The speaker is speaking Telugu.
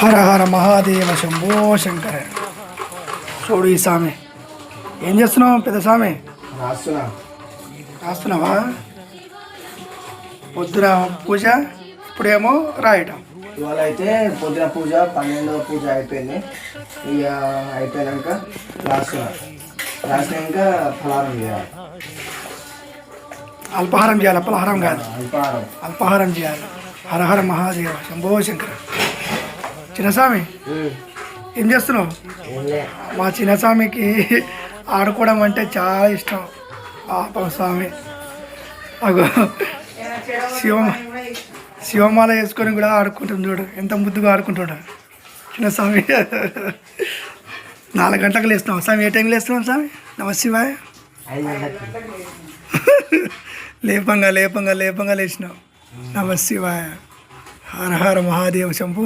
హర హర మహాదేవ శంభో శంకర. చూడు ఈ స్వామి ఏం చేస్తున్నావు పెద్ద స్వామి? రాస్తున్నావా? పొద్దున పూజ, ఇప్పుడేమో రాయటం. ఇవాళ అయితే పొద్దున పూజ 12వ పూజ అయిపోయింది. ఇక అయిపోయాక రాసినాక ఫలారం చేయాలి. అల్పాహారం చేయాలి, అల్పాహారం కాదు, అల్పాహారం అల్పాహారం చేయాలి. హర హర మహాదేవ శంభో శంకర. చిన్నస్వామి ఏం చేస్తున్నావు? మా చిన్నస్వామికి ఆడుకోవడం అంటే చాలా ఇష్టం. పాపం స్వామి అగో శివమాల వేసుకొని కూడా ఆడుకుంటుంది. చూడు ఎంత ముద్దుగా ఆడుకుంటాడు చిన్నస్వామి. 4 గంటలకు లేస్తున్నావు స్వామి. ఏ టైంలో లేస్తున్నావు స్వామి? నమశివాయ. లేపంగా లేచినావు. నమశివాయ. హర హర మహాదేవ శంభో.